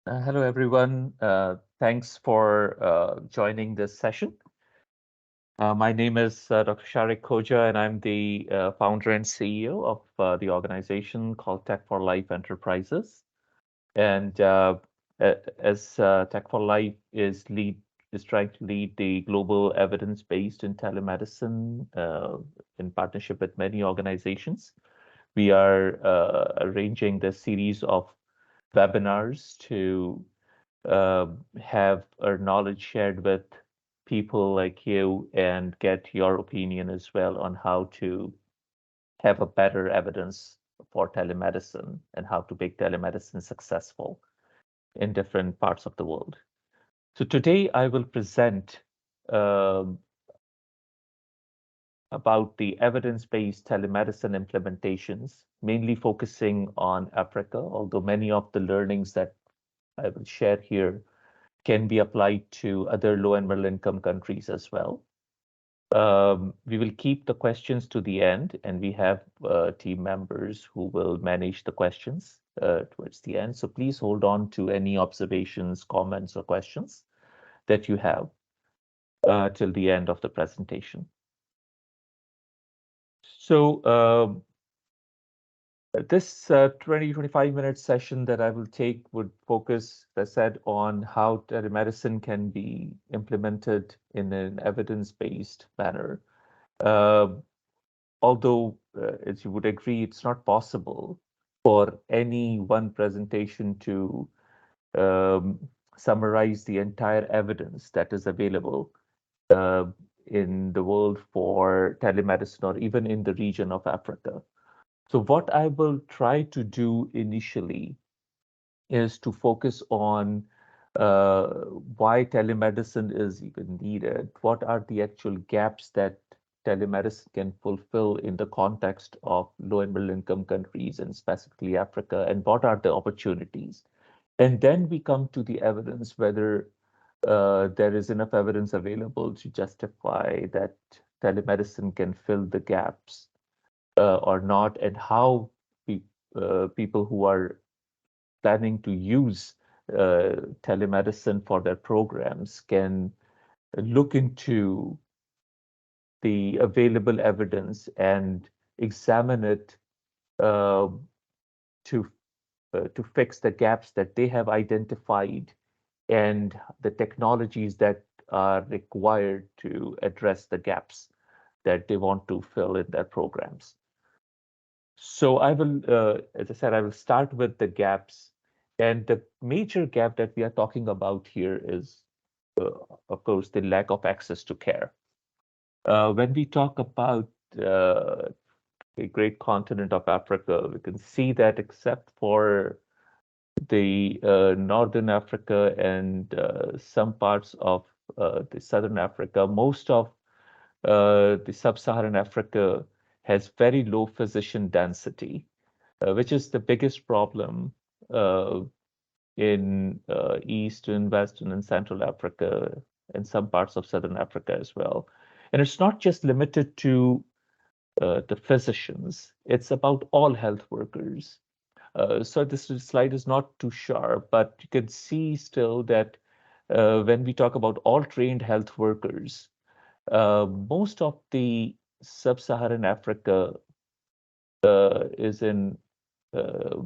Hello, everyone. Thanks for joining this session. My name is Dr. Shariq Khoja, and I'm the founder and CEO of the organization called Tech for Life Enterprises. And as Tech for Life is trying to lead the global evidence-based in telemedicine in partnership with many organizations, we are arranging this series of webinars to have our knowledge shared with people like you and get your opinion as well on how to have a better evidence for telemedicine and how to make telemedicine successful in different parts of the world. So today I will present um about the evidence-based telemedicine implementations, mainly focusing on Africa, although many of the learnings that I will share here can be applied to other low and middle income countries as well. We will keep the questions to the end, and we have team members who will manage the questions towards the end. So please hold on to any observations, comments, or questions that you have till the end of the presentation. So this 20-25 minute session that I will take would focus, as I said, on how telemedicine can be implemented in an evidence-based manner. Uh, although, as you would agree, it's not possible for any one presentation to um, summarize the entire evidence that is available uh, in the world for telemedicine or even in the region of Africa. So what I will try to do initially is to focus on uh, why telemedicine is even needed. What are the actual gaps that telemedicine can fulfill in the context of low and middle income countries and specifically Africa, and what are the opportunities? And then we come to the evidence, whether there is enough evidence available to justify that telemedicine can fill the gaps or not, and how pe people who are planning to use telemedicine for their programs can look into the available evidence and examine it uh, to to fix the gaps that they have identified and the technologies that are required to address the gaps that they want to fill in their programs. So I will, as I said, I will start with the gaps. And the major gap that we are talking about here is, uh, of course, the lack of access to care. When we talk about the great continent of Africa, we can see that except for the Northern Africa and some parts of the Southern Africa, most of the Sub-Saharan Africa has very low physician density, which is the biggest problem uh, in Eastern, Western, and Central Africa, and some parts of Southern Africa as well. And it's not just limited to the physicians, it's about all health workers. So this slide is not too sharp, but you can see still that when we talk about all trained health workers, most of the sub-Saharan Africa is in uh,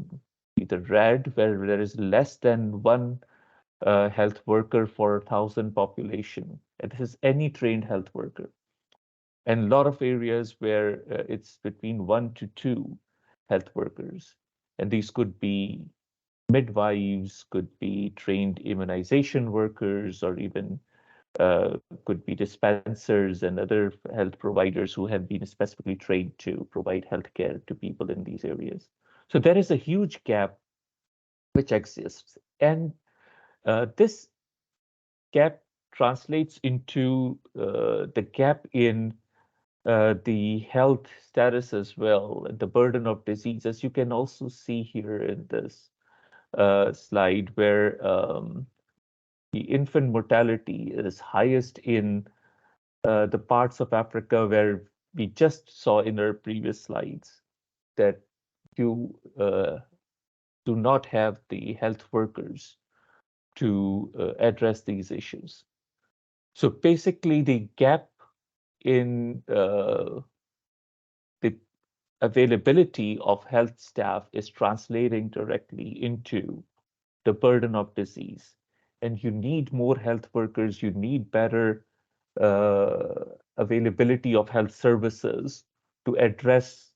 either red, where there is less than one health worker for 1,000 population. And this is any trained health worker. And a lot of areas where it's between 1 to 2 health workers. And these could be midwives, could be trained immunization workers, or even could be dispensers and other health providers who have been specifically trained to provide healthcare to people in these areas. So there is a huge gap which exists. And this gap translates into the gap in the health status as well, the burden of disease, as you can also see here in this slide, where the infant mortality is highest in the parts of Africa where we just saw in our previous slides that you do not have the health workers to address these issues. So basically, the gap in the availability of health staff is translating directly into the burden of disease. And you need more health workers, you need better availability of health services to address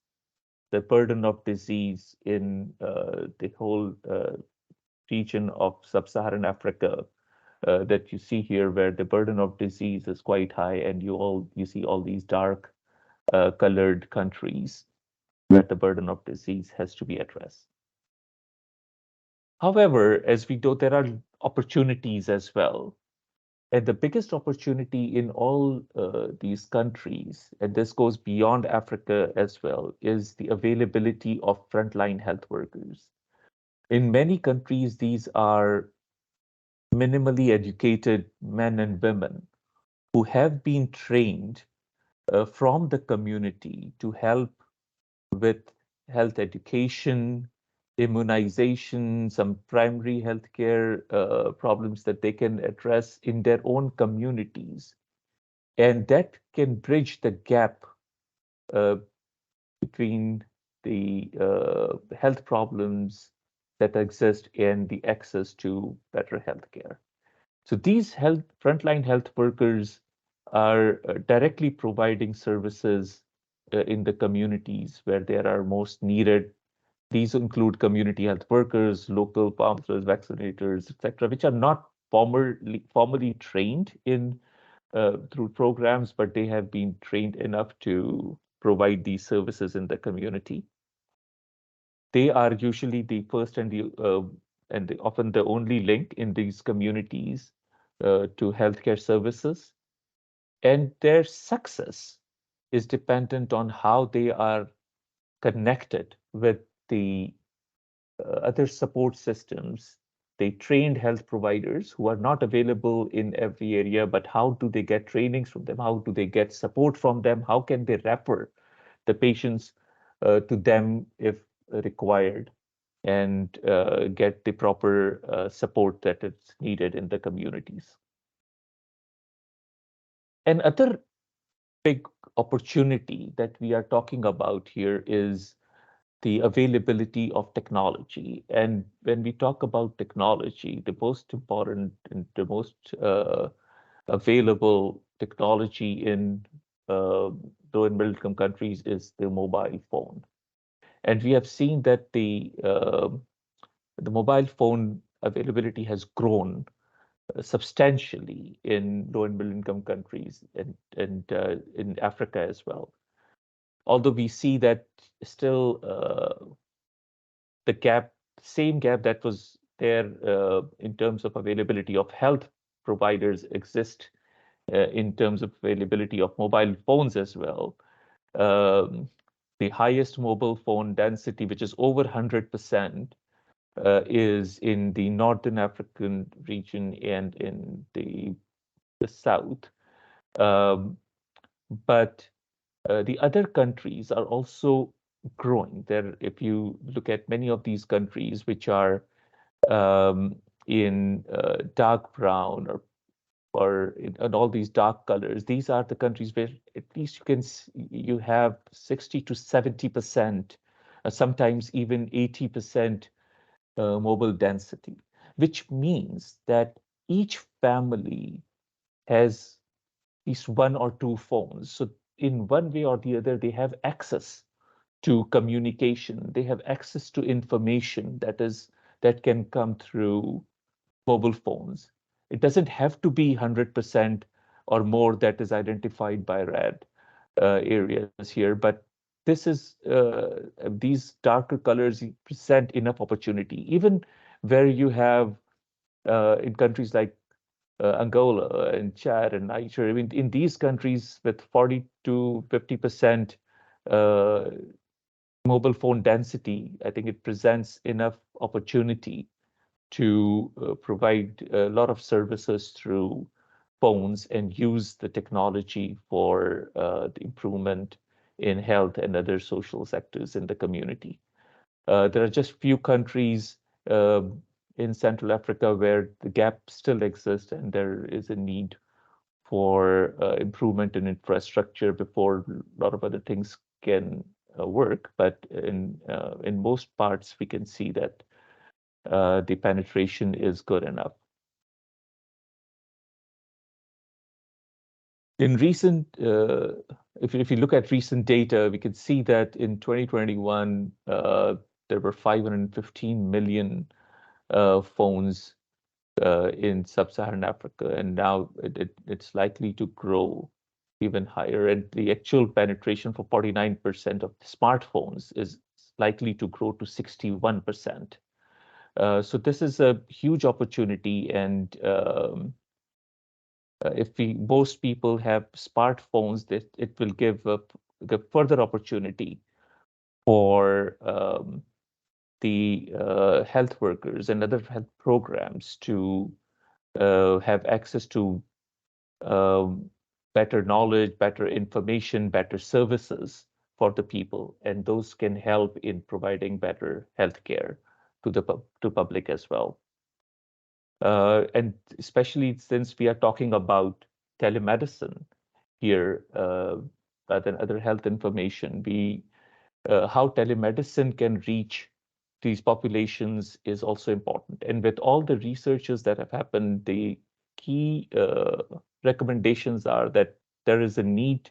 the burden of disease in the whole region of sub-Saharan Africa that you see here, where the burden of disease is quite high, and you see all these dark colored countries where the burden of disease has to be addressed. However, as we know, there are opportunities as well. And the biggest opportunity in all these countries, and this goes beyond Africa as well, is the availability of frontline health workers. In many countries, these are minimally educated men and women who have been trained from the community to help with health education, immunization, some primary healthcare problems that they can address in their own communities. And that can bridge the gap uh, between the health problems that exist and the access to better healthcare. So these frontline health workers are directly providing services in the communities where they are most needed. These include community health workers, local pharmacists, vaccinators, etc., which are not formally trained in through programs, but they have been trained enough to provide these services in the community. They are usually the first and often the only link in these communities to healthcare services, and their success is dependent on how they are connected with the other support systems, they trained health providers who are not available in every area, but how do they get trainings from them? How do they get support from them? How can they refer the patients to them if required and get the proper support that is needed in the communities? Another big opportunity that we are talking about here is the availability of technology. And when we talk about technology, the most important and the most available technology in low and middle income countries is the mobile phone. And we have seen that the mobile phone availability has grown substantially in low and middle income countries and in Africa as well. Although we see that still the same gap that was there in terms of availability of health providers exist in terms of availability of mobile phones as well. Um, the highest mobile phone density, which is over 100%, is in the Northern African region and in the South. Um, but the other countries are also growing. There, if you look at many of these countries, which are in dark brown and all these dark colors, these are the countries where at least you have 60 to 70%, sometimes even 80% mobile density, which means that each family has at least one or two phones. So in one way or the other, they have access to communication. They have access to information that can come through mobile phones. It doesn't have to be 100% or more that is identified by red areas here, but these darker colors present enough opportunity. Even where you have in countries like Angola and Chad and Niger. I mean, in these countries with 40 to 50% uh, mobile phone density, I think it presents enough opportunity to provide a lot of services through phones and use the technology for the improvement in health and other social sectors in the community. There are just few countries, uh, in Central Africa where the gap still exists and there is a need for improvement in infrastructure before a lot of other things can work. But in most parts, we can see that the penetration is good enough. In recent, if you look at recent data, we can see that in 2021, there were 515 million phones in sub-Saharan Africa, and now it's likely to grow even higher. And the actual penetration for 49% of smartphones is likely to grow to 61%. So this is a huge opportunity, and if most people have smartphones, that it will give further opportunity for the health workers and other health programs to have access to better knowledge, better information, better services for the people, and those can help in providing better healthcare to the public as well. And especially since we are talking about telemedicine here, rather than other health information, how telemedicine can reach these populations is also important. And with all the researches that have happened, the key recommendations are that there is a need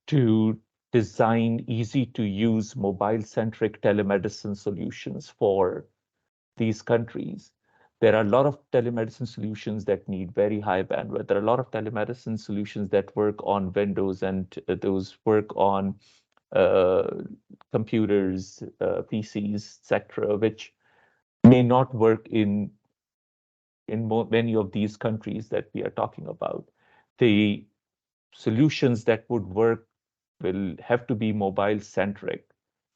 to design easy to use mobile-centric telemedicine solutions for these countries. There are a lot of telemedicine solutions that need very high bandwidth. There are a lot of telemedicine solutions that work on Windows, and those work on computers, PCs, etc., which may not work in many of these countries that we are talking about. The solutions that would work will have to be mobile centric.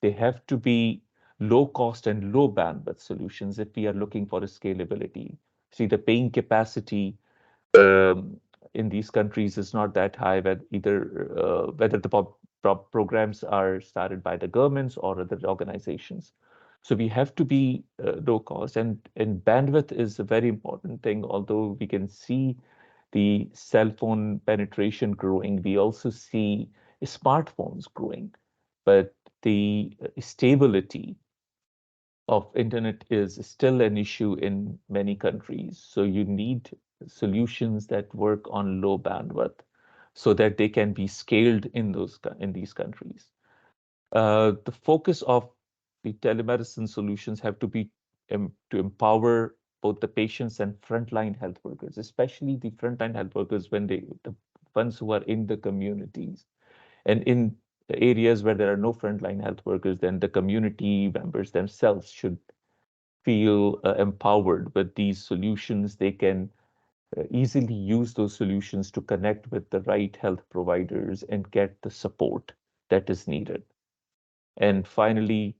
They have to be low cost and low bandwidth solutions if we are looking for a scalability. See, the paying capacity in these countries is not that high, whether the programs are started by the governments or other organizations. So we have to be low cost, and bandwidth is a very important thing. Although we can see the cell phone penetration growing, we also see smartphones growing, but the stability of internet is still an issue in many countries. So you need solutions that work on low bandwidth so that they can be scaled in these countries. The focus of the telemedicine solutions have to be to empower both the patients and frontline health workers, especially the frontline health workers the ones who are in the communities. And in the areas where there are no frontline health workers, then the community members themselves should feel empowered with these solutions. They can easily use those solutions to connect with the right health providers and get the support that is needed. And finally,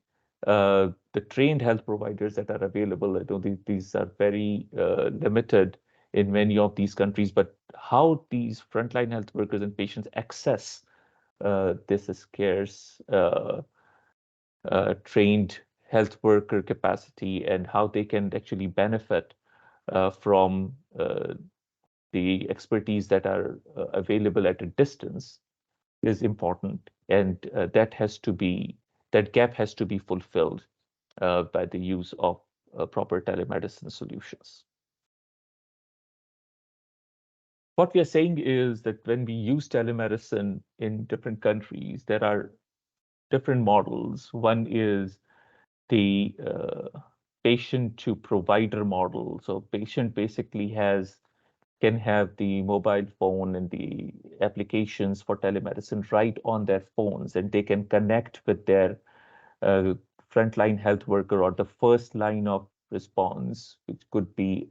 the trained health providers that are available, I don't think these are very limited in many of these countries, but how these frontline health workers and patients access this scarce trained health worker capacity and how they can actually benefit from the expertise that are available at a distance is important, and that gap has to be fulfilled by the use of proper telemedicine solutions. What we are saying is that when we use telemedicine in different countries, there are different models. One is the patient to provider model. So patient basically can have the mobile phone and the applications for telemedicine right on their phones, and they can connect with their frontline health worker or the first line of response, which could be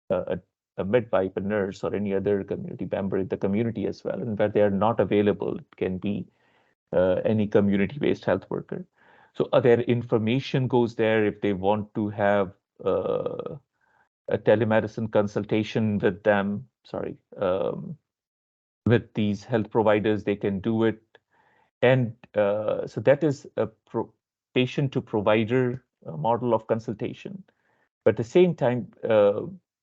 a midwife, a nurse, or any other community member in the community as well. And where they are not available, it can be any community-based health worker. So their information goes there if they want to have a telemedicine consultation with them, with these health providers, they can do it. And so that is a patient to provider model of consultation. But at the same time,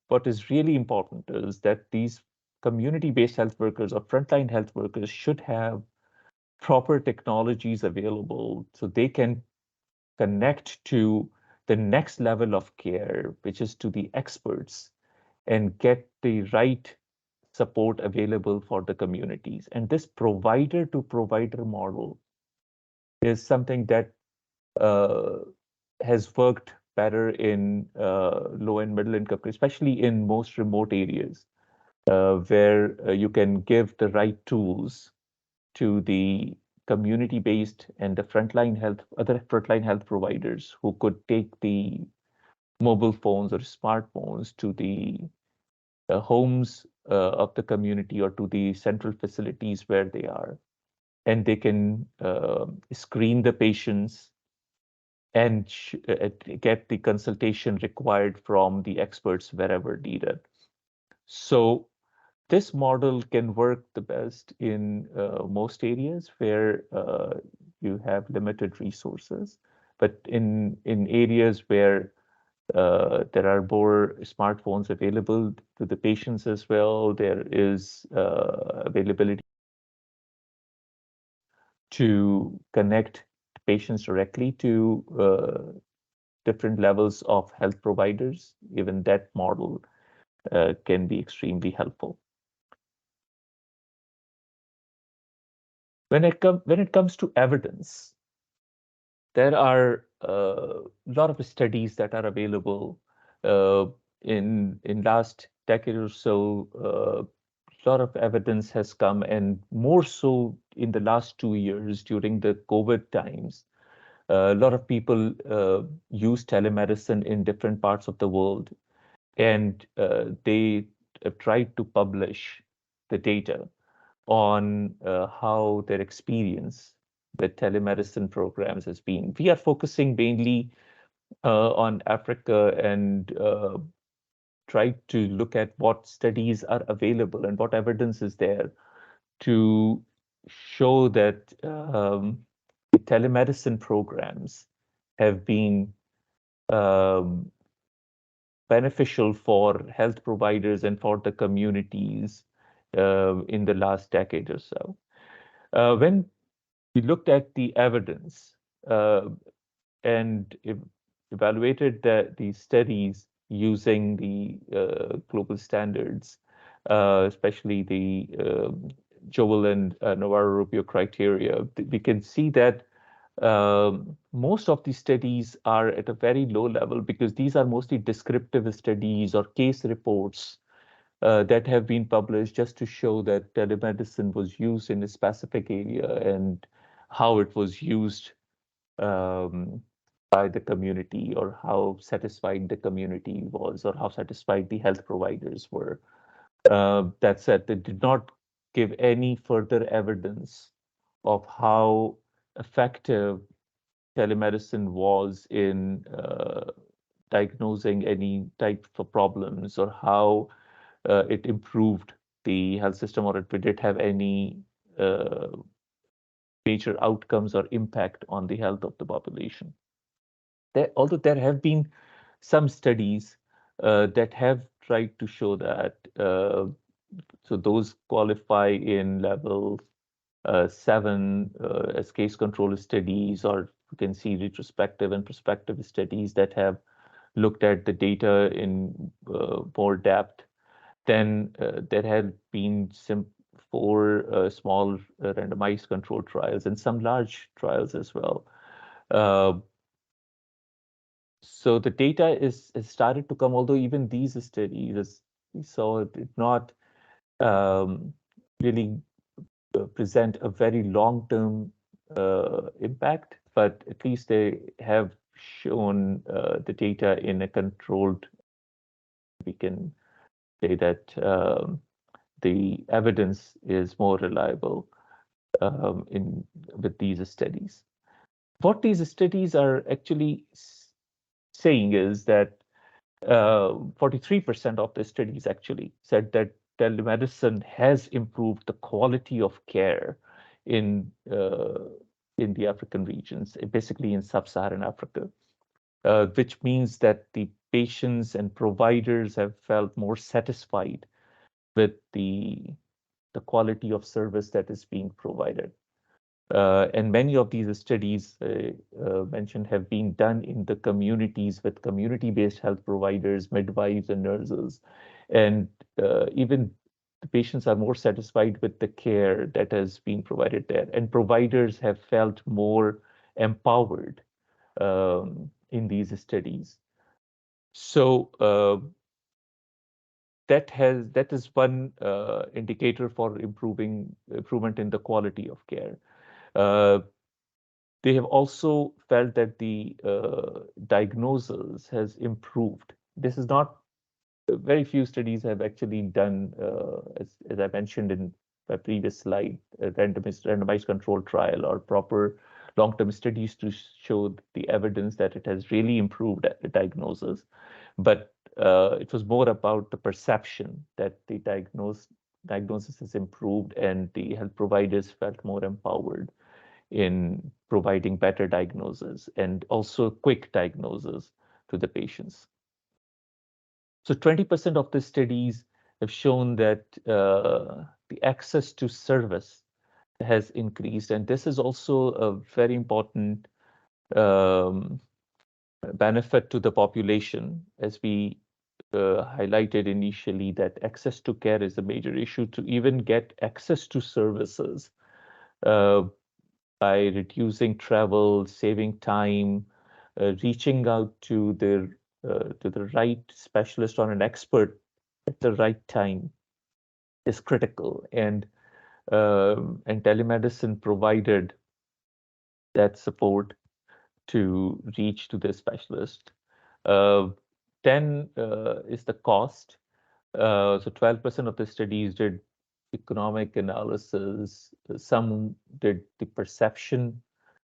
what is really important is that these community-based health workers or frontline health workers should have proper technologies available so they can connect to the next level of care, which is to the experts, and get the right support available for the communities. And this provider to provider model is something that uh, has worked better in low and middle income, especially in most remote areas, where you can give the right tools to the community-based and the other frontline health providers who could take the mobile phones or smartphones to the homes of the community or to the central facilities where they are. And they can screen the patients and get the consultation required from the experts wherever needed. So this model can work the best in most areas where you have limited resources, but in areas where there are more smartphones available to the patients as well, there is availability to connect patients directly to different levels of health providers. Even that model can be extremely helpful. When it comes to evidence, there are a lot of studies that are available uh, in last decade or so. A lot of evidence has come, and more so in the last 2 years during the COVID times. A lot of people use telemedicine in different parts of the world, and they tried to publish the data on how their experience with telemedicine programs has been. We are focusing mainly on Africa and try to look at what studies are available and what evidence is there to show that telemedicine programs have been um, beneficial for health providers and for the communities in the last decade or so. When we looked at the evidence uh, and evaluated these studies using the global standards, especially the Jovell and Navarro-Rubio criteria, we can see that most of these studies are at a very low level because these are mostly descriptive studies or case reports that have been published just to show that telemedicine was used in a specific area and how it was used um, by the community, or how satisfied the community was, or how satisfied the health providers were. That said, they did not give any further evidence of how effective telemedicine was in diagnosing any type of problems, or how it improved the health system, or it did have any uh, major outcomes or impact on the health of the population. Although there have been some studies that have tried to show that, so those qualify in level 7 as case control studies, or you can see retrospective and prospective studies that have looked at the data in more depth. Then there had been some 4 small randomized controlled trials and some large trials as well. Uh, so the data is started to come, although even these studies, as we saw, did not really present a very long-term impact, but at least they have shown the data in a controlled. We can say that the evidence is more reliable in with these studies. What these studies are actually saying is that 43% of the studies actually said that telemedicine has improved the quality of care in uh, in the African regions, basically in sub-Saharan Africa. which means that the patients and providers have felt more satisfied with the quality of service that is being provided. And many of these studies mentioned have been done in the communities with community-based health providers, midwives, and nurses. And even the patients are more satisfied with the care that has been provided there. And providers have felt more empowered in these studies. So that is one indicator for improvement in the quality of care. Uh, they have also felt that the diagnosis has improved. This is not very few studies have actually done, as I mentioned in my previous slide, a randomized controlled trial or proper long-term studies to show the evidence that it has really improved the diagnosis. But it was more about the perception that the diagnosis has improved and the health providers felt more empowered in providing better diagnosis and also quick diagnosis to the patients. So 20% of the studies have shown that the access to service has increased. And this is also a very important um, benefit to the population, as we highlighted initially, that access to care is a major issue. To even get access to services uh, by reducing travel, saving time, reaching out to the right specialist or an expert at the right time is critical. And telemedicine provided that support to reach to the specialist. Uh, 10 is the cost. So 12% of the studies did economic analysis. Some did the perception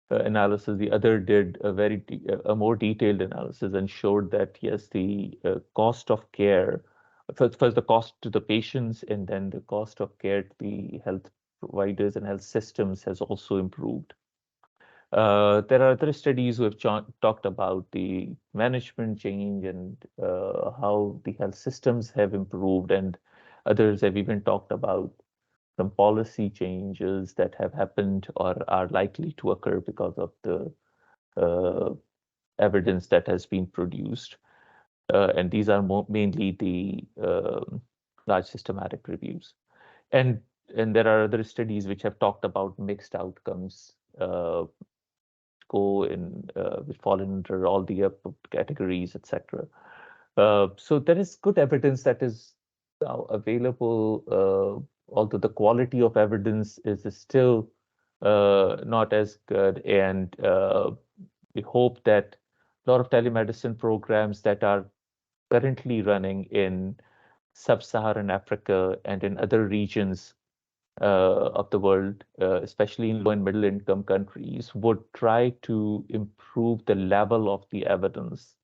analysis. The other did a more detailed analysis and showed that yes, the cost of care, first the cost to the patients, and then the cost of care to the health providers and health systems has also improved. There are other studies who have talked about the management change and how the health systems have improved, and others have even talked about some policy changes that have happened or are likely to occur because of the uh, evidence that has been produced. And these are mainly the large systematic reviews. And and there are other studies which have talked about mixed outcomes, which fall under all the categories, etc. So there is good evidence that is now available, although the quality of evidence is still not as good. And we hope that a lot of telemedicine programs that are currently running in sub-Saharan Africa and in other regions of the world, especially in low and middle income countries, would try to improve the level of the evidence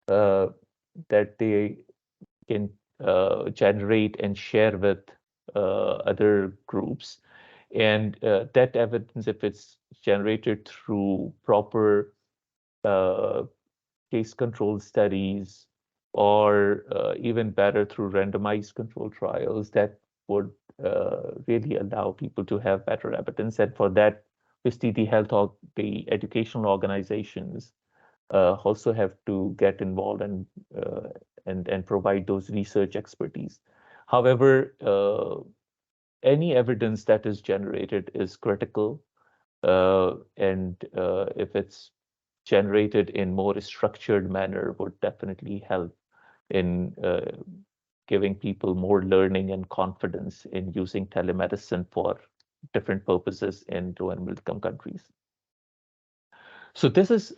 uh, that they can generate and share with other groups. And that evidence, if it's generated through proper uh, case control studies, or even better through randomized control trials, that would really allow people to have better evidence. And for that, we see the educational organizations also have to get involved and provide those research expertise. However, any evidence that is generated is critical, and if it's generated in more structured manner, would definitely help in giving people more learning and confidence in using telemedicine for different purposes in low and middle income countries. So this is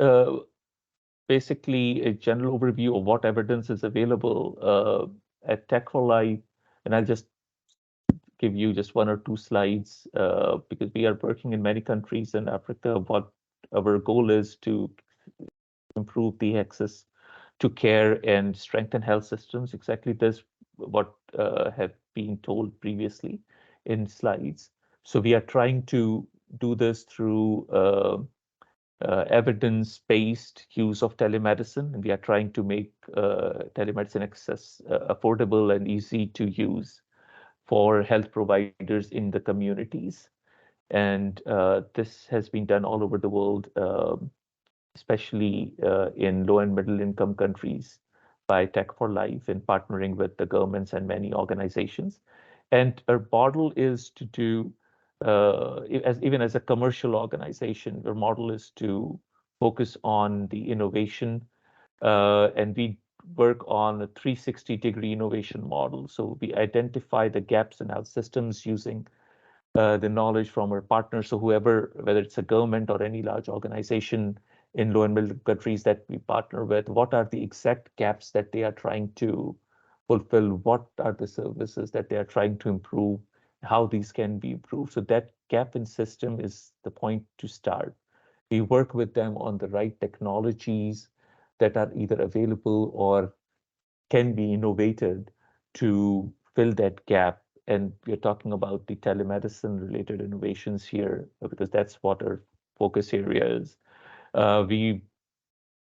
basically a general overview of what evidence is available at TechForLife, and I'll just give you just one or two slides because we are working in many countries in Africa. What our goal is to improve the access to care and strengthen health systems. Exactly this what have been told previously in slides. So we are trying to do this through evidence-based use of telemedicine, and we are trying to make telemedicine access affordable and easy to use for health providers in the communities. And this has been done all over the world, especially in low and middle income countries by Tech for Life in partnering with the governments and many organizations. And our model is to do, even as a commercial organization, our model is to focus on the innovation, and we work on a 360-degree innovation model. So we identify the gaps in our systems using the knowledge from our partners. So whoever, whether it's a government or any large organization in low and middle countries that we partner with, what are the exact gaps that they are trying to fulfill? What are the services that they are trying to improve? How these can be improved? So that gap in system is the point to start. We work with them on the right technologies that are either available or can be innovated to fill that gap. And we're talking about the telemedicine related innovations here because that's what our focus area is. We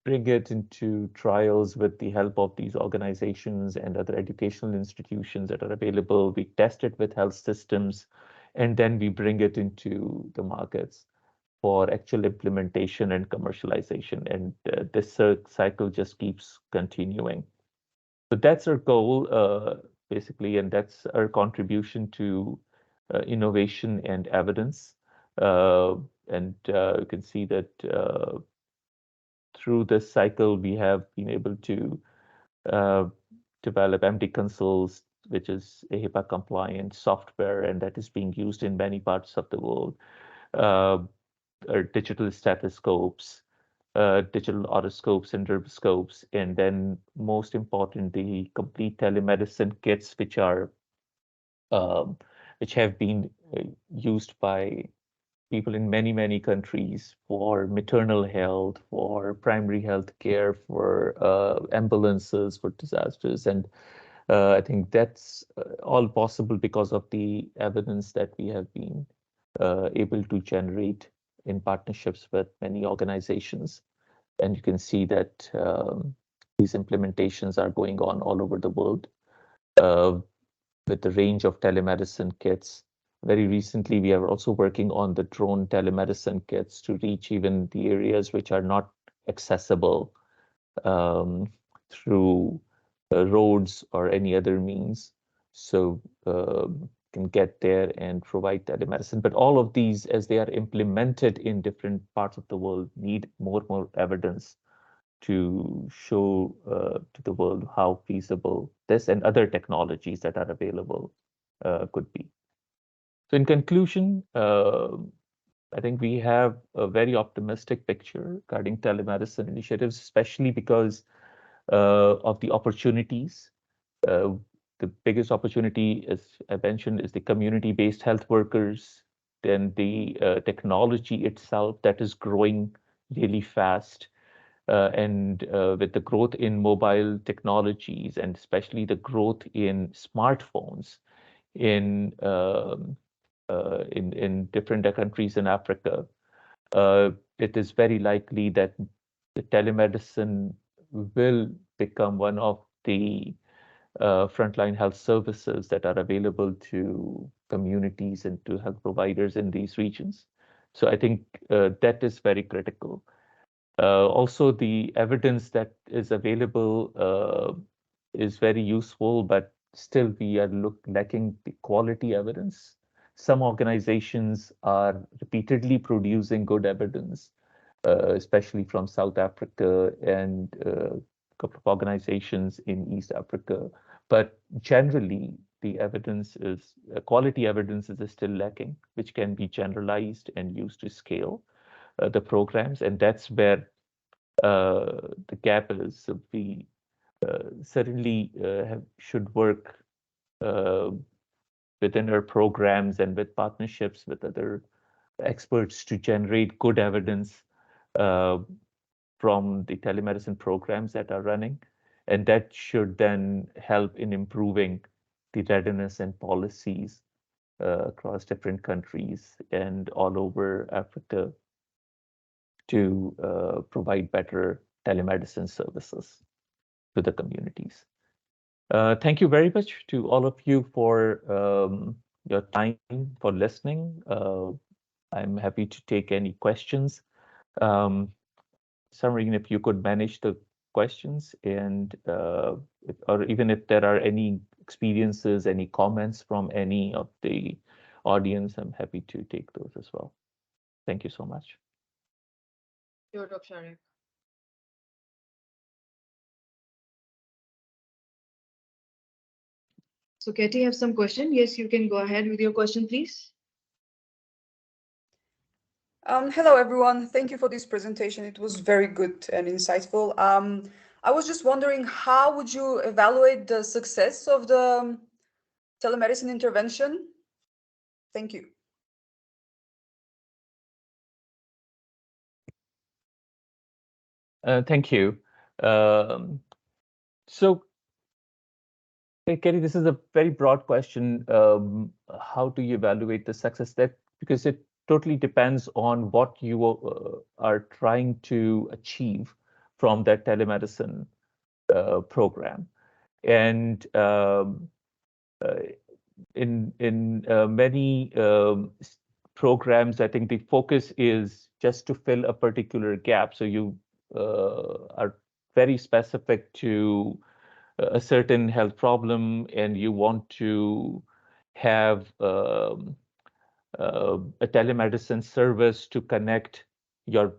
bring it into trials with the help of these organizations and other educational institutions that are available. We test it with health systems, and then we bring it into the markets for actual implementation and commercialization. And this cycle just keeps continuing. So that's our goal, basically, and that's our contribution to innovation and evidence. And you can see that through this cycle, we have been able to uh, develop MD Consoles, which is a HIPAA compliant software, and that is being used in many parts of the world. Uh, our digital stethoscopes, digital otoscopes and dermoscopes, and then most important, the complete telemedicine kits, um, which have been used by people in many, many countries for maternal health, for primary health care, for ambulances, for disasters. And I think that's all possible because of the evidence that we have been able to generate in partnerships with many organizations. And you can see that these implementations are going on all over the world uh, with the range of telemedicine kits. Very recently, we are also working on the drone telemedicine kits to reach even the areas which are not accessible um, through roads or any other means. So can get there and provide telemedicine. But all of these, as they are implemented in different parts of the world, need more evidence to show to the world how feasible this and other technologies that are available could be. So in conclusion, I think we have a very optimistic picture regarding telemedicine initiatives, especially because of the opportunities. Uh, the biggest opportunity, as I mentioned, is the community-based health workers, then the technology itself that is growing really fast. And with the growth in mobile technologies and especially the growth in smartphones in different countries in Africa, it is very likely that the telemedicine will become one of the frontline health services that are available to communities and to health providers in these regions. So I think that is very critical. Also, the evidence that is available is very useful, but still we are lacking the quality evidence. Some organizations are repeatedly producing good evidence, especially from South Africa and a couple of organizations in East Africa. But generally, the evidence is quality evidence is still lacking, which can be generalized and used to scale the programs, and that's where the gap is. So we certainly should work uh, within our programs and with partnerships with other experts to generate good evidence uh, from the telemedicine programs that are running. And that should then help in improving the readiness and policies across different countries and all over Africa. to provide better telemedicine services to the communities. Thank you very much to all of you for your time, for listening. I'm happy to take any questions. Samreen, if you could manage the questions and or even if there are any experiences, any comments from any of the audience, I'm happy to take those as well. Thank you so much. Sure, Dr. Shariq. So, Katie, have some question? Yes, you can go ahead with your question, please. Hello, everyone. Thank you for this presentation. It was very good and insightful. I was just wondering, how would you evaluate the success of the telemedicine intervention? Thank you. Thank you. So, Kerry, this is a very broad question. How do you evaluate the success? That because it totally depends on what you are trying to achieve from that telemedicine program. And uh, in many programs, I think the focus is just to fill a particular gap. So you are very specific to a certain health problem, and you want to have a telemedicine service to connect your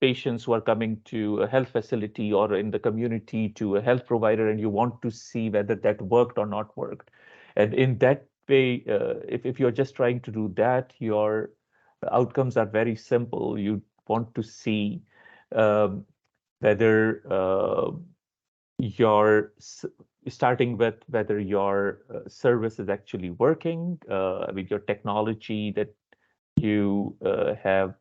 patients who are coming to a health facility or in the community to a health provider, and you want to see whether that worked or not worked. And in that way, if you're just trying to do that, your outcomes are very simple. You want to see um, whether you're starting with whether your service is actually working, with your technology that you have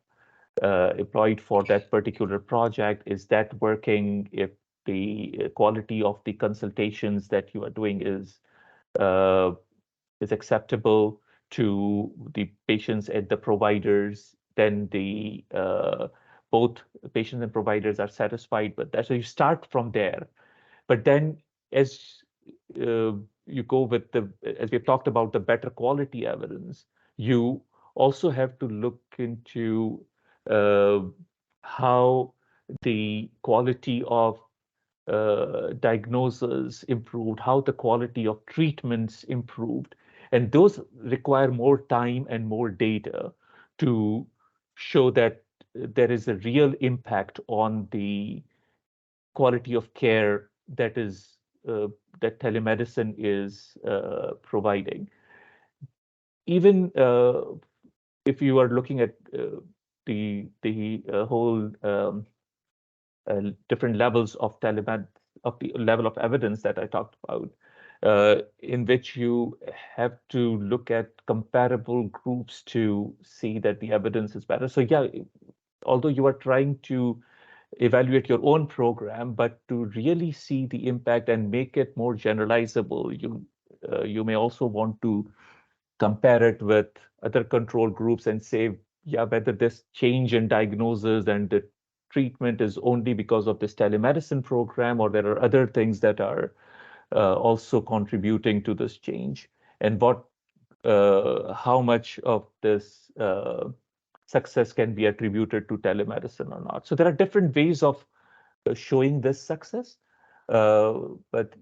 employed for that particular project, is that working? If the quality of the consultations that you are doing uh, is acceptable to the patients and the providers, then the both patients and providers are satisfied with that. So you start from there. But then as uh, you go with as we've talked about the better quality evidence, you also have to look into uh, how the quality of diagnosis improved, how the quality of treatments improved. And those require more time and more data to show that there is a real impact on the quality of care uh, that telemedicine is providing. Even if you are looking at the whole different levels of telemed of the level of evidence that I talked about, in which you have to look at comparable groups to see that the evidence is better. So yeah, although you are trying to evaluate your own program, but to really see the impact and make it more generalizable, you may also want to compare it with other control groups and say, yeah, whether this change in diagnosis and the treatment is only because of this telemedicine program, or there are other things that are also contributing to this change, and how much of this success can be attributed to telemedicine or not. So there are different ways of showing this success, but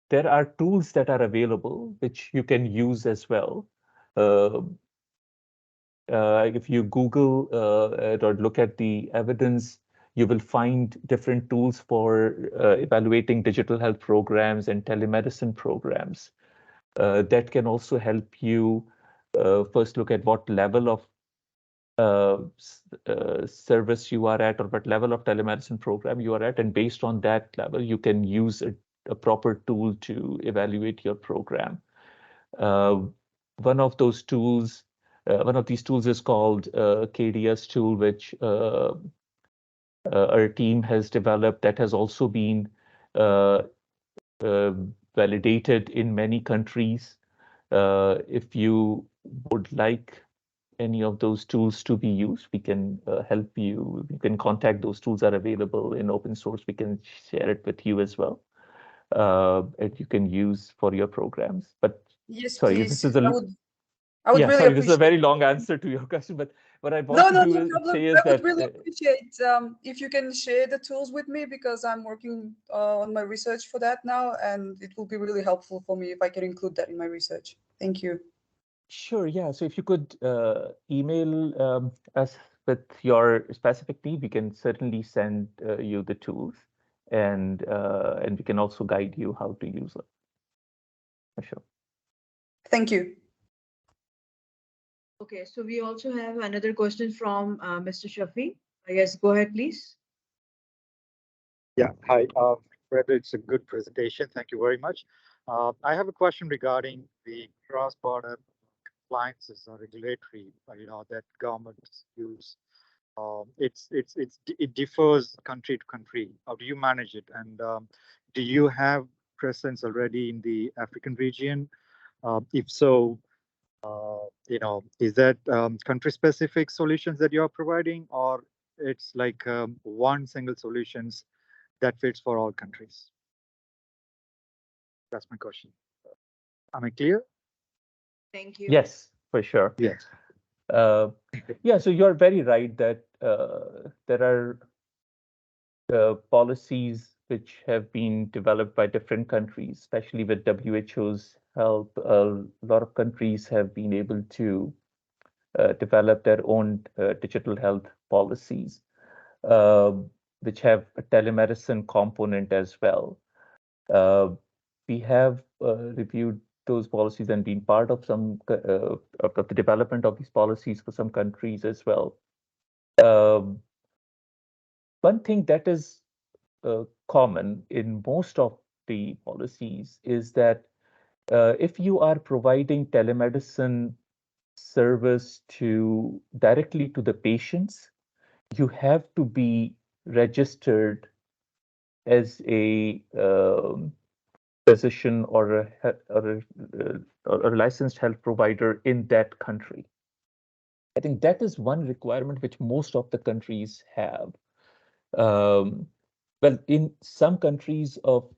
there are tools that are available which you can use as well. Uh, if you Google or look at the evidence, you will find different tools for evaluating digital health programs and telemedicine programs that can also help you first look at what level of service you are at, or what level of telemedicine program you are at, and based on that level, you can use a proper tool to evaluate your program. Uh, one of those tools, one of these tools is called KDS tool, which our team has developed, that has also been uh, uh, validated in many countries. If you would like any of those tools to be used, we can help you. You can contact those tools are available in open source. We can share it with you as well. And you can use for your programs. But Yes, sorry, this please. is a I would yeah, really sorry, this is a appreciate. very long answer to your question. But what I want No, to no, do no is problem. say I is would that really appreciate if you can share the tools with me, because I'm working on my research for that now, and it will be really helpful for me if I can include that in my research. Thank you. sure, yeah. So if you could email us with your specific need, we can certainly send you the tools, and we can also guide you how to use them. For sure. Thank you. Okay, so we also have another question from Mr. Shafi. Yes, go ahead, please. Yeah, hi. Fred, it's a good presentation. Thank you very much. I have a question regarding the cross-border compliances or regulatory, that governments use. It differs country to country. How do you manage it? And do you have presence already in the African region? If so, is that country-specific solutions that you're providing, or it's like one single solutions that fits for all countries? That's my question. Am I clear? Thank you. Yes, for sure. Yes. Yeah, so you're very right that there are policies which have been developed by different countries, especially with WHO's help. A lot of countries have been able to develop their own digital health policies, uh, which have a telemedicine component as well. Uh, we have reviewed those policies and been part of some of the development of these policies for some countries as well. Um, One thing that is common in most of the policies is that if you are providing telemedicine service to directly to the patients, you have to be registered as a physician or a licensed health provider in that country. I think that is one requirement which most of the countries have. Um, well, in some countries of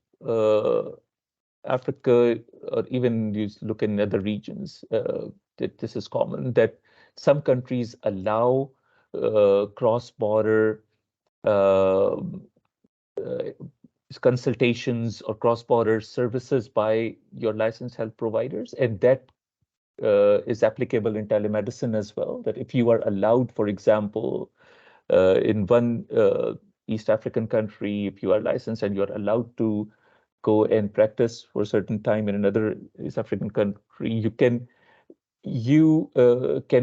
Africa, or even you look in other regions, that this is common, that some countries allow cross-border um, uh, consultations or cross-border services by your licensed health providers, and that is applicable in telemedicine as well. That if you are allowed, for example, in one East African country, if you are licensed and you are allowed to go and practice for a certain time in another East African country, you can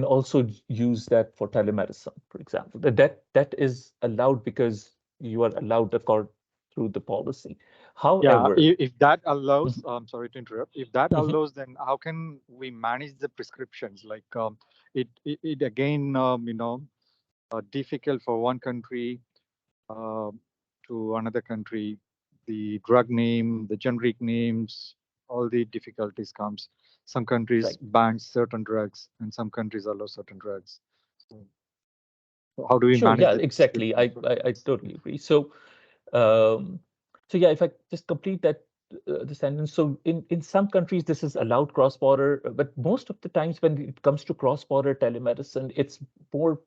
also use that for telemedicine, for example. That is allowed because you are allowed according through the policy. Yeah, However, if that allows, I'm sorry to interrupt. If that Mhm. allows, then how can we manage the prescriptions? Like it again, difficult for one country uh, to another country. The drug name, the generic names, all the difficulties comes. Some countries Right. ban certain drugs, and some countries allow certain drugs. So how do we Sure, manage yeah, the exactly. prescriptions? I totally agree. Um, so yeah, if I just complete that the sentence. So in some countries this is allowed cross-border, but most of the times when it comes to cross-border telemedicine, it's more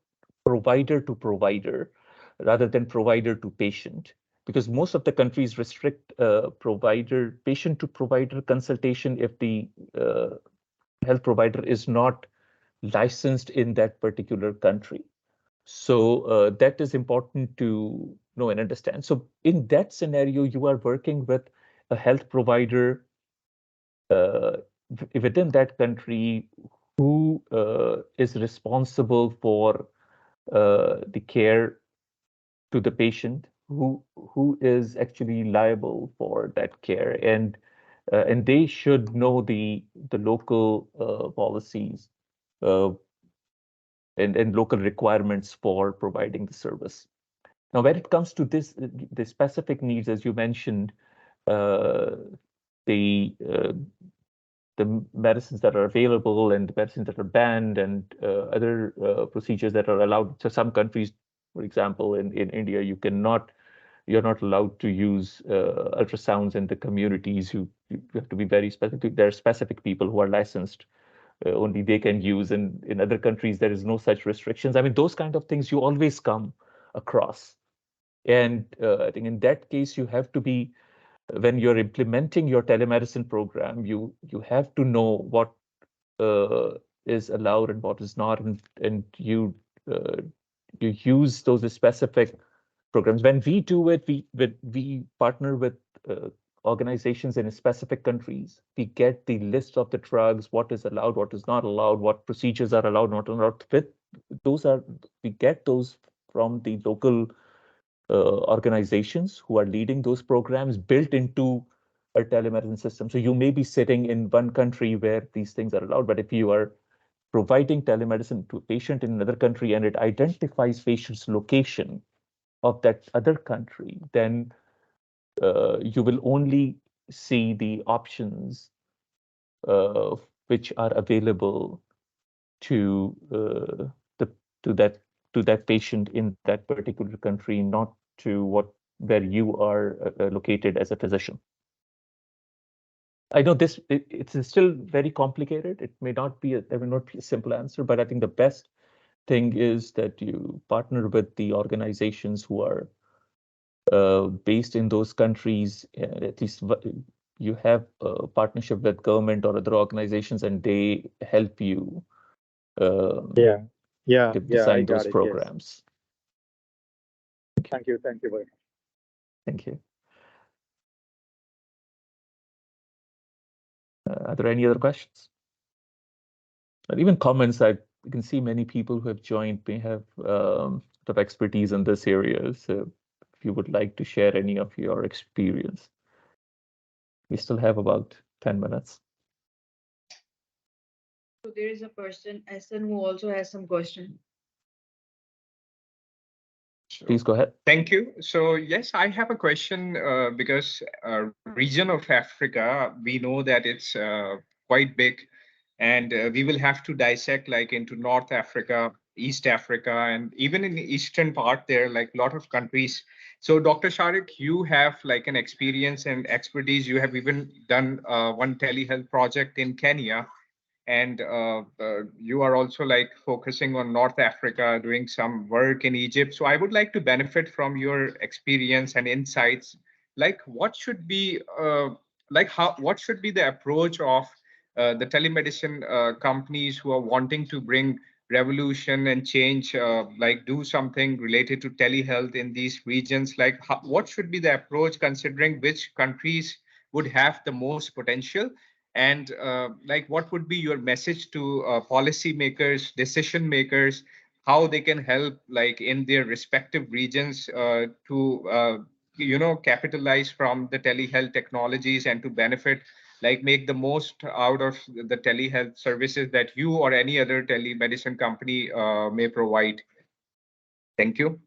provider to provider rather than provider to patient, because most of the countries restrict provider patient to provider consultation if the health provider is not licensed in that particular country. So that is important to know and understand. So in that scenario, you are working with a health provider uh, within that country who is responsible for the care to the patient, who is actually liable for that care, and they should know the local policies uh, and local requirements for providing the service. Now, when it comes to the specific needs, as you mentioned, uh, the the medicines that are available and the medicines that are banned and other procedures that are allowed. So some countries, for example, in India, you're not allowed to use ultrasounds in the communities. You have to be very specific. There are specific people who are licensed. Only they can use. And in other countries, there is no such restrictions. I mean, those kind of things you always come across. And I think in that case, you have to be, when you're implementing your telemedicine program, you have to know what is allowed and what is not, and you use those specific programs. When we do it, we partner with organizations in specific countries. We get the list of the drugs, what is allowed, what is not allowed, what procedures are allowed, not allowed. We get those from the local organizations who are leading those programs built into a telemedicine system. So you may be sitting in one country where these things are allowed, but if you are providing telemedicine to a patient in another country and it identifies patient's location of that other country, then you will only see the options which are available to the to that patient in that particular country, not to where you are located as a physician. I know it's still very complicated. There may not be a simple answer, but I think the best thing is that you partner with the organizations who are based in those countries. At least you have a partnership with government or other organizations, and they help you design I those got it. Yes. programs. Thank you very much. Thank you. Are there any other questions? Or even comments? I can see many people who have joined may have of expertise in this area. So if you would like to share any of your experience, we still have about 10 minutes. So there is a person, Essen, who also has some question. Please go ahead. Thank you. So yes, I have a question because region of Africa, we know that it's quite big, and we will have to dissect like into North Africa, East Africa, and even in the eastern part there, like a lot of countries. So Dr. Shariq, you have like an experience and expertise. You have even done one telehealth project in Kenya, and you are also like focusing on North Africa, doing some work in Egypt. So I would like to benefit from your experience and insights. Like, what should be what should be the approach of the telemedicine companies who are wanting to bring revolution and change, like do something related to telehealth in these regions? Like, what should be the approach, considering which countries would have the most potential? And like, what would be your message to policymakers, decision makers, how they can help like in their respective regions to capitalize from the telehealth technologies and to benefit, like make the most out of the telehealth services that you or any other telemedicine company may provide? Thank you.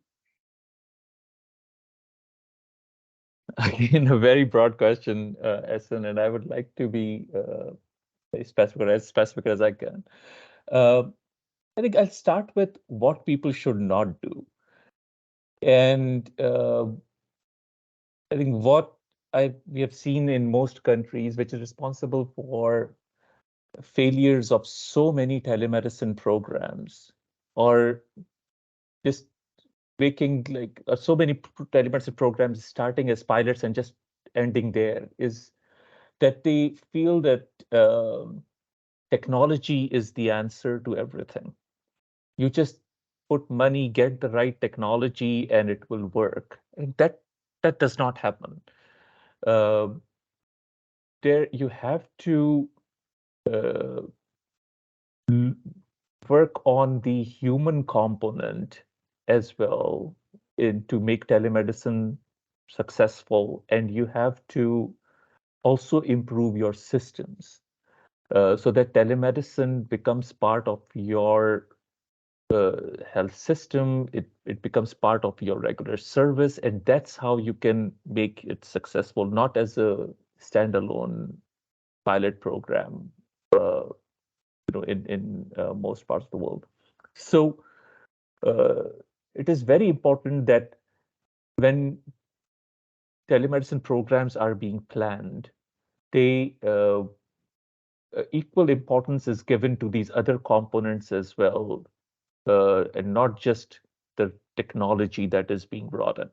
Again, a very broad question, Essen, and I would like to be as specific as I can. I think I'll start with what people should not do. And I think what we have seen in most countries, which is responsible for failures of so many telemedicine programs, or just making like so many telemedicine programs starting as pilots and just ending there, is that they feel that technology is the answer to everything. You just put money, get the right technology, and it will work. And that does not happen. There you have to work on the human component as well to make telemedicine successful, and you have to also improve your systems so that telemedicine becomes part of your health system. It becomes part of your regular service, and that's how you can make it successful, not as a standalone pilot program. in most parts of the world. So it is very important that when telemedicine programs are being planned, they equal importance is given to these other components as well, and not just the technology that is being brought in.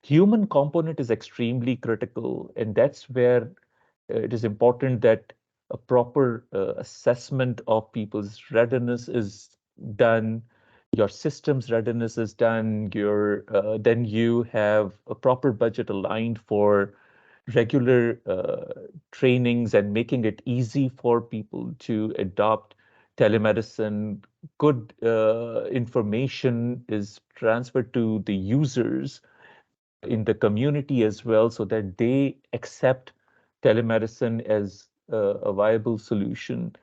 Human component is extremely critical, and that's where it is important that a proper assessment of people's readiness is done, your system's readiness is done, your then you have a proper budget aligned for regular trainings and making it easy for people to adopt telemedicine. Good information is transferred to the users in the community as well, so that they accept telemedicine as a viable solution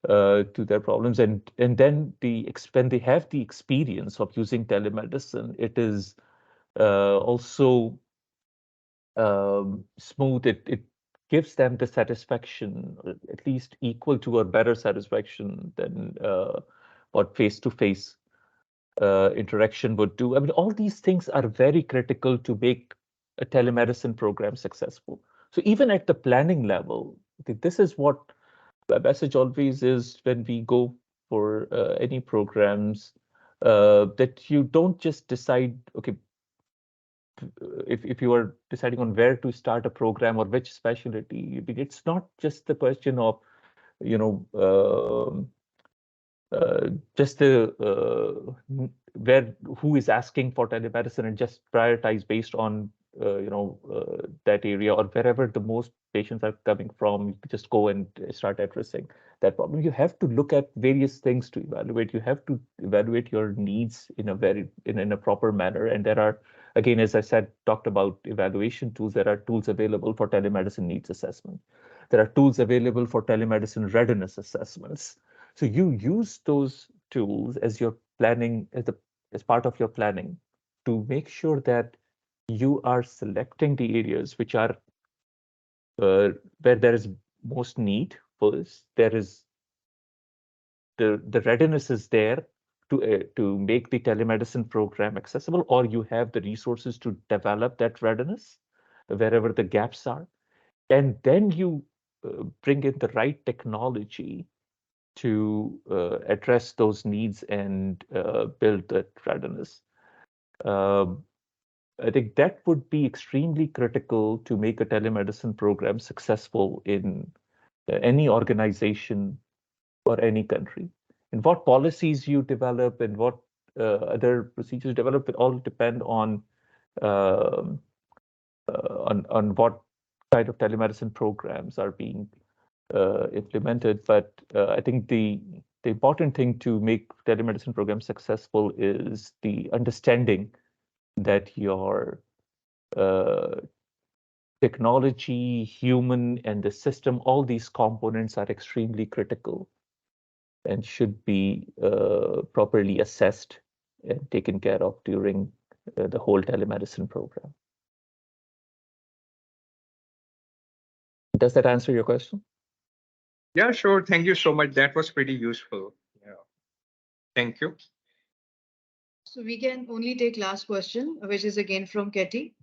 to their problems. And then when they have the experience of using telemedicine, it is also smooth. It gives them the satisfaction, at least equal to or better satisfaction than what face-to-face interaction would do. I mean, all these things are very critical to make a telemedicine program successful. So even at the planning level, this is what the message always is when we go for any programs, that you don't just decide, okay, if you are deciding on where to start a program or which specialty, it's not just the question of, you know, just the where who is asking for telemedicine and just prioritize based on that area, or wherever the most patients are coming from, you just go and start addressing that problem. You have to look at various things to evaluate. You have to evaluate your needs in a proper manner. And there are, again, as I said, talked about evaluation tools. There are tools available for telemedicine needs assessment. There are tools available for telemedicine readiness assessments. So you use those tools as your planning, as part of your planning, to make sure that you are selecting the areas which are where there is most need first. There is the readiness is there to make the telemedicine program accessible, or you have the resources to develop that readiness wherever the gaps are, and then you bring in the right technology to address those needs and build that readiness. I think that would be extremely critical to make a telemedicine program successful in any organization or any country. And what policies you develop and what other procedures develop, it all depend um on what kind of telemedicine programs are being implemented. But I think the important thing to make telemedicine programs successful is the understanding that your technology, human, and the system, all these components are extremely critical and should be properly assessed and taken care of during the whole telemedicine program. Does that answer your question? Yeah, sure. Thank you so much. That was pretty useful. Yeah. Thank you. So we can only take last question, which is again from Katie.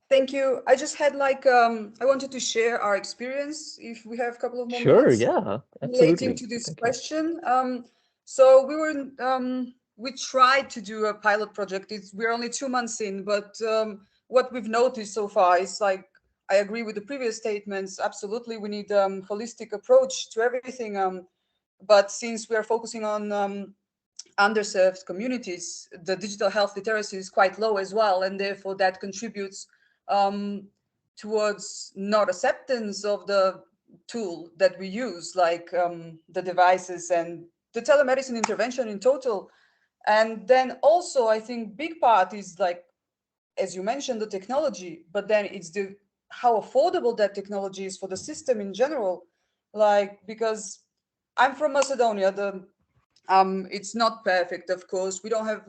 Thank you. I just had I wanted to share our experience, if we have a couple of more Sure, minutes, yeah, relating absolutely. to this Thank you. question. So we tried to do a pilot project. We're only 2 months in, but what we've noticed so far is I agree with the previous statements. Absolutely, we need holistic approach to everything. But since we are focusing on underserved communities, the digital health literacy is quite low as well, and therefore that contributes towards not acceptance of the tool that we use, the devices and the telemedicine intervention in total. And then also, I think big part is, as you mentioned, the technology, but then it's how affordable that technology is for the system in general. Because I'm from Macedonia, it's not perfect, of course.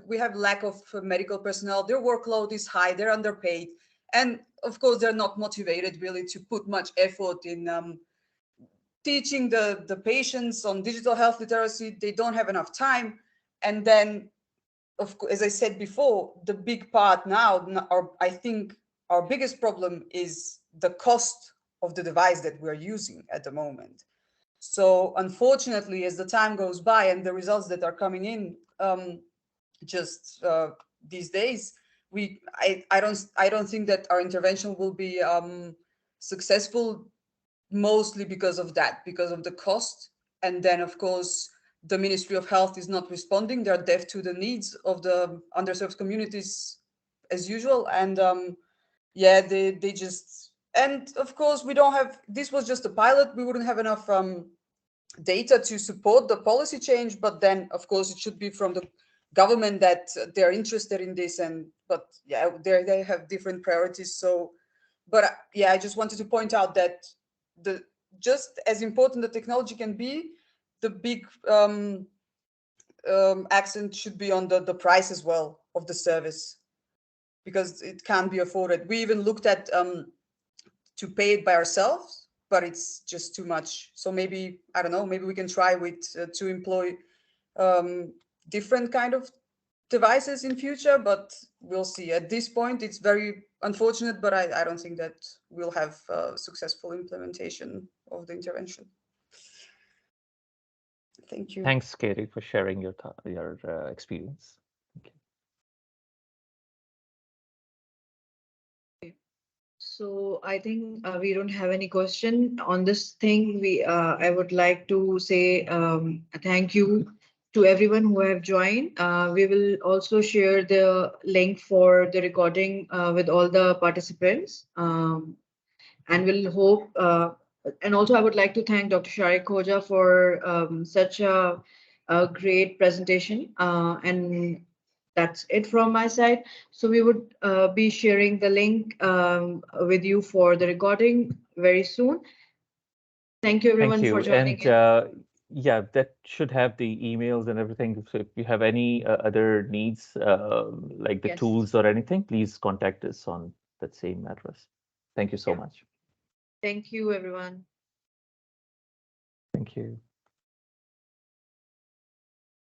We have lack of medical personnel. Their workload is high. They're underpaid, and of course, they're not motivated really to put much effort in teaching the patients on digital health literacy. They don't have enough time. And then, as I said before, the big part now, I think our biggest problem is the cost of the device that we're using at the moment. So unfortunately, as the time goes by and the results that are coming in just these days, I don't think that our intervention will be successful, mostly because of that, because of the cost. And then, of course, the Ministry of Health is not responding. They're deaf to the needs of the underserved communities as usual. And yeah, they just, and of course, we don't have, this was just a pilot. We wouldn't have enough data to support the policy change. But then, of course, it should be from the government that they're interested in this. But yeah, they have different priorities. So, but yeah, I just wanted to point out that just as important the technology can be, the big accent should be on the price as well of the service, because it can't be afforded. We even looked at to pay it by ourselves, but it's just too much. So maybe, I don't know, maybe we can try with to employ different kind of devices in future, but we'll see. At this point, it's very unfortunate, but I don't think that we'll have successful implementation of the intervention. Thank you. Thanks, Katie, for sharing your experience. Thank you. So I think we don't have any question on this thing. I would like to say thank you to everyone who have joined. We will also share the link for the recording with all the participants, and we'll hope. And also, I would like to thank Dr. Shariq Khoja for such a great presentation. And that's it from my side. So we would be sharing the link with you for the recording very soon. Thank you, everyone, for joining. And yeah, that should have the emails and everything. So if you have any other needs, like the tools or anything, please contact us on that same address. Thank you so much. Thank you, everyone. Thank you.